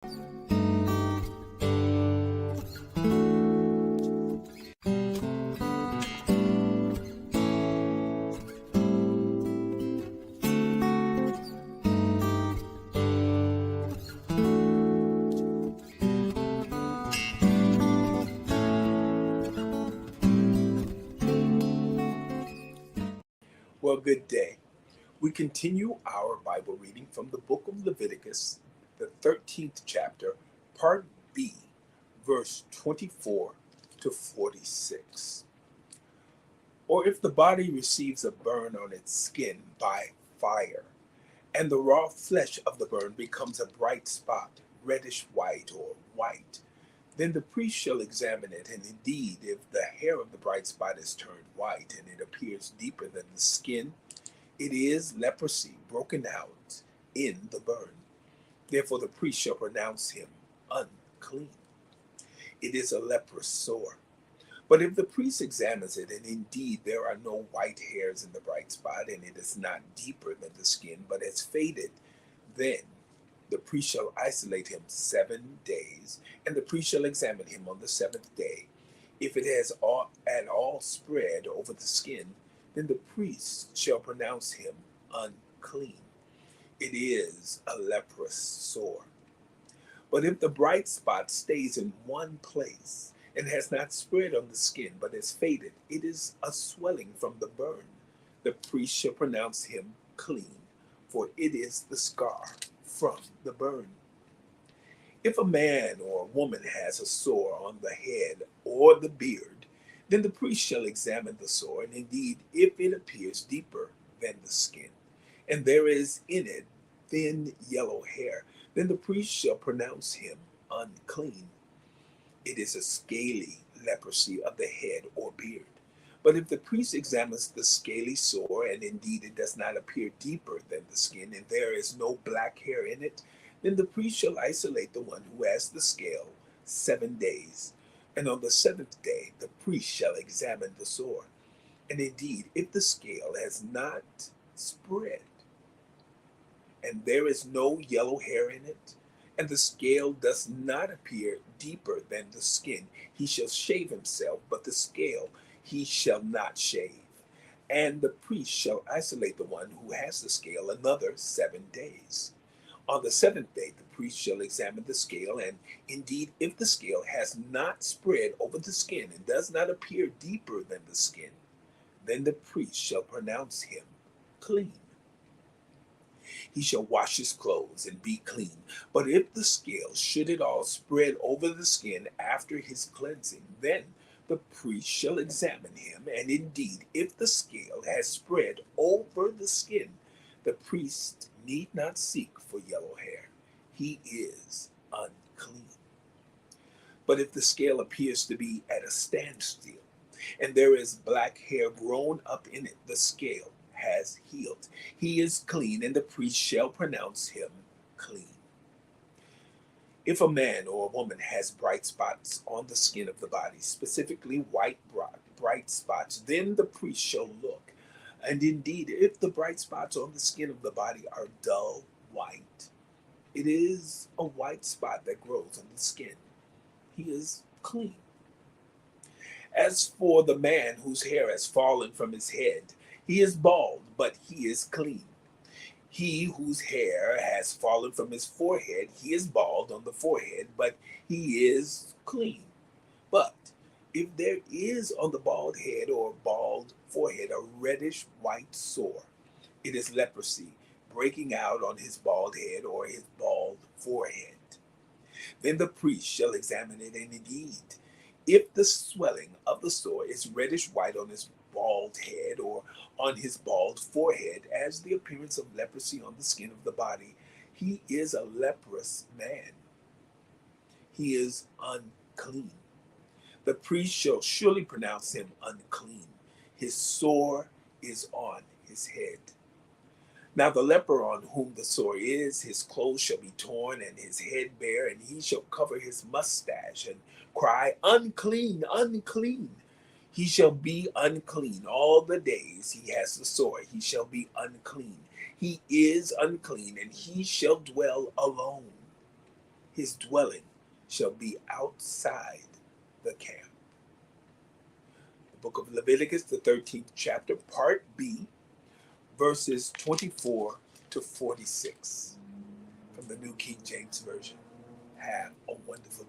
Well, good day. We continue our Bible reading from the book of Leviticus, the 13th chapter, part B, verse 24 to 46. Or if the body receives a burn on its skin by fire, and the raw flesh of the burn becomes a bright spot, reddish white or white, then the priest shall examine it, and indeed, if the hair of the bright spot is turned white, and it appears deeper than the skin, it is leprosy broken out in the burn. Therefore the priest shall pronounce him unclean. It is a leprous sore. But if the priest examines it, and indeed there are no white hairs in the bright spot, and it is not deeper than the skin, but has faded, then the priest shall isolate him 7 days, and the priest shall examine him on the seventh day. If it has at all spread over the skin, then the priest shall pronounce him unclean. It is a leprous sore. But if the bright spot stays in one place and has not spread on the skin, but has faded, it is a swelling from the burn. The priest shall pronounce him clean, for it is the scar from the burn. If a man or a woman has a sore on the head or the beard, then the priest shall examine the sore, and indeed, if it appears deeper than the skin, and there is in it thin yellow hair, then the priest shall pronounce him unclean. It is a scaly leprosy of the head or beard. But if the priest examines the scaly sore, and indeed it does not appear deeper than the skin, and there is no black hair in it, then the priest shall isolate the one who has the scale 7 days. And on the seventh day the priest shall examine the sore. And indeed, if the scale has not spread, and there is no yellow hair in it, and the scale does not appear deeper than the skin, he shall shave himself, but the scale he shall not shave. And the priest shall isolate the one who has the scale another 7 days. On the seventh day the priest shall examine the scale, and indeed, if the scale has not spread over the skin and does not appear deeper than the skin, then the priest shall pronounce him clean. He shall wash his clothes and be clean. But if the scale should at all spread over the skin after his cleansing, then the priest shall examine him, and indeed, if the scale has spread over the skin, the priest need not seek for yellow hair. He is unclean. But if the scale appears to be at a standstill, and there is black hair grown up in it, the scale has healed. He is clean, and the priest shall pronounce him clean. If a man or a woman has bright spots on the skin of the body, specifically white bright spots, then the priest shall look. And indeed, if the bright spots on the skin of the body are dull white, it is a white spot that grows on the skin. He is clean. As for the man whose hair has fallen from his head, he is bald, but he is clean. He whose hair has fallen from his forehead, he is bald on the forehead, but he is clean. But if there is on the bald head or bald forehead a reddish white sore, it is leprosy breaking out on his bald head or his bald forehead. Then the priest shall examine it, and indeed, if the swelling of the sore is reddish white on his bald head or on his bald forehead, as the appearance of leprosy on the skin of the body, he is a leprous man. He is unclean. The priest shall surely pronounce him unclean. His sore is on his head. Now the leper on whom the sore is, his clothes shall be torn and his head bare, and he shall cover his mustache and cry, unclean, unclean. He shall be unclean all the days he has the sore. He shall be unclean. He is unclean, and he shall dwell alone. His dwelling shall be outside the camp. The book of Leviticus, the 13th chapter, part B, verses 24 to 46 from the New King James Version. Have a wonderful